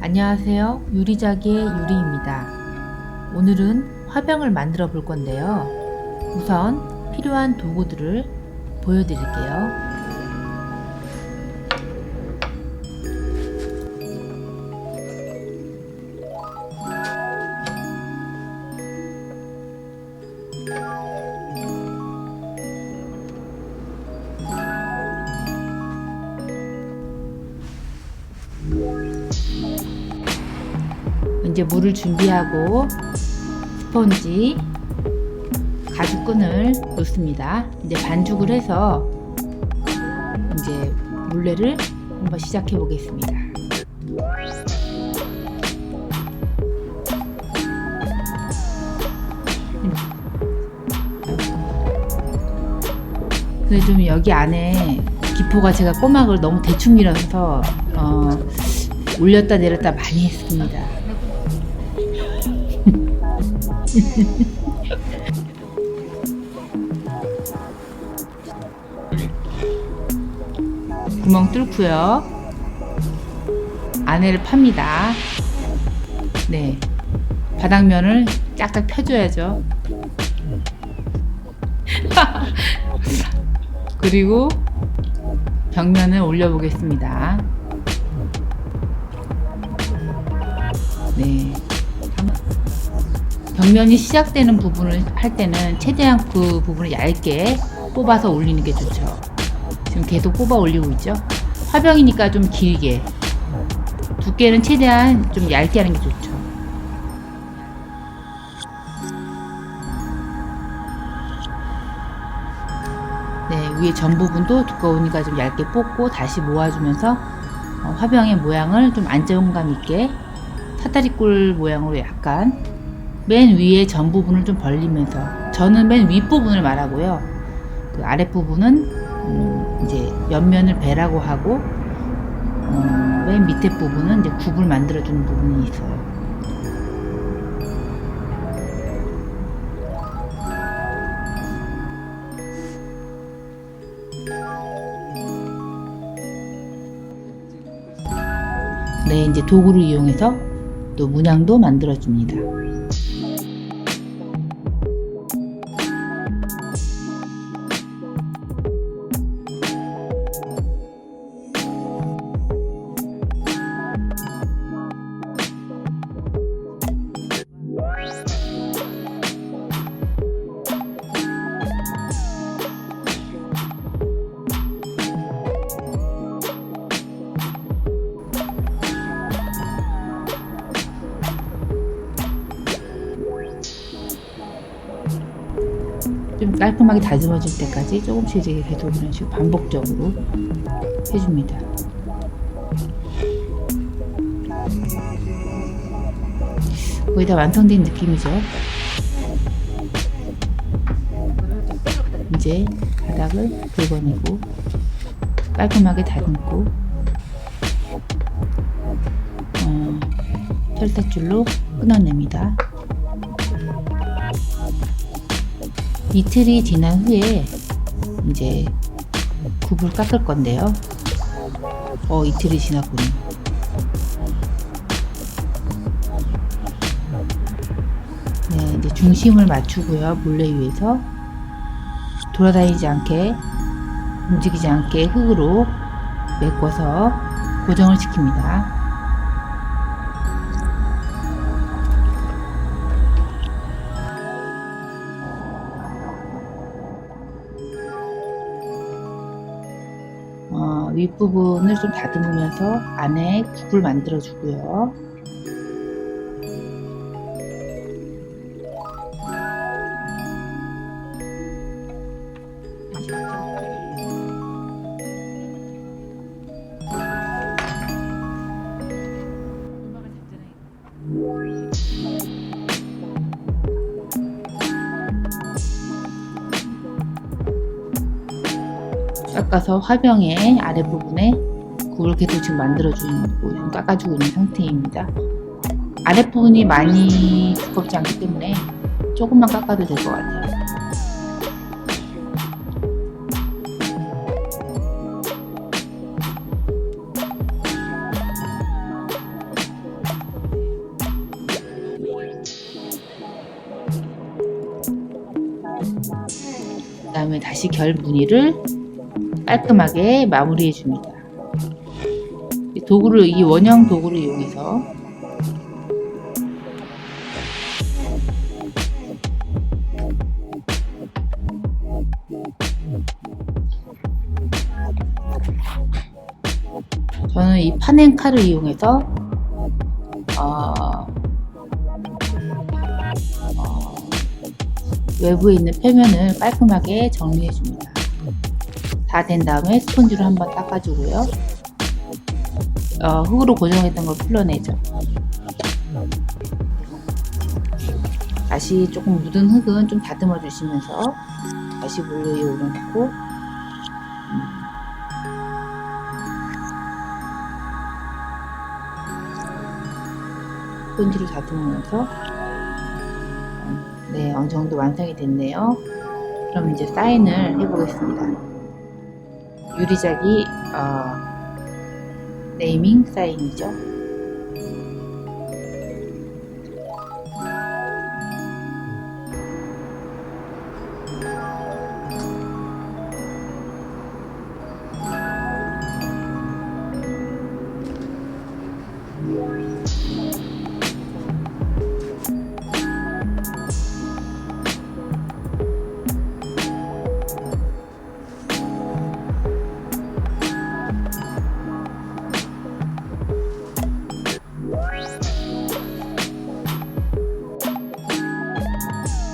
안녕하세요. 유리자기의 유리입니다. 오늘은 화병을 만들어 볼 건데요. 우선 필요한 도구들을 보여드릴게요. 이제 물을 준비하고 스펀지, 가죽끈을 놓습니다. 이제 반죽을 해서 이제 물레를 한번 시작해 보겠습니다. 근데 좀 여기 안에 기포가 제가 꼬막을 너무 대충 밀어서 올렸다 내렸다 많이 했습니다. 구멍 뚫고요. 안에를 팝니다. 네, 바닥면을 쫙쫙 펴줘야죠. 그리고 벽면을 올려보겠습니다. 네. 벽면이 시작되는 부분을 할 때는 최대한 그 부분을 얇게 뽑아서 올리는 게 좋죠. 지금 계속 뽑아 올리고 있죠. 화병이니까 좀 길게, 두께는 최대한 좀 얇게 하는 게 좋죠. 네, 위에 전 부분도 두꺼우니까 좀 얇게 뽑고 다시 모아주면서 화병의 모양을 좀 안정감 있게 사다리꼴 모양으로 약간 맨 위에 전 부분을 좀 벌리면서, 저는 맨 윗부분을 말하고요. 그 아랫부분은 이제 옆면을 베라고 하고 맨 밑에 부분은 이제 굽을 만들어 주는 부분이 있어요. 네, 이제 도구를 이용해서 또 문양도 만들어 줍니다. 좀 깔끔하게 다듬어질 때까지 조금씩 계속 이런 식으로 반복적으로 해줍니다. 거의 다 완성된 느낌이죠. 이제 바닥을 긁어내고 깔끔하게 다듬고 철사줄로 끊어냅니다. 이틀이 지난 후에 이제 굽을 깎을 건데요. 이틀이 지났군요. 네, 이제 중심을 맞추고요. 물레 위에서 돌아다니지 않게, 움직이지 않게 흙으로 메꿔서 고정을 시킵니다. 윗부분을 좀 다듬으면서 안에 굽을 만들어 주고요. 깎아서 화병의 아랫부분에 굽을 계속 지금 만들어주고 지금 깎아주고 있는 상태입니다. 아랫부분이 많이 두껍지 않기 때문에 조금만 깎아도 될 것 같아요. 다음에 다시 결 무늬를 깔끔하게 마무리해 줍니다. 도구를, 이 원형 도구를 이용해서 저는 이 파낸 칼을 이용해서 외부에 있는 표면을 깔끔하게 정리해 줍니다. 다 된 다음에 스펀지로 한번 닦아주고요. 흙으로 고정했던 걸 풀러내죠. 다시 조금 묻은 흙은 좀 다듬어 주시면서 다시 물 위에 올려놓고 스펀지로 다듬으면서 네, 어느 정도 완성이 됐네요. 그럼 이제 사인을 해보겠습니다. 유리자기 네이밍 사인이죠.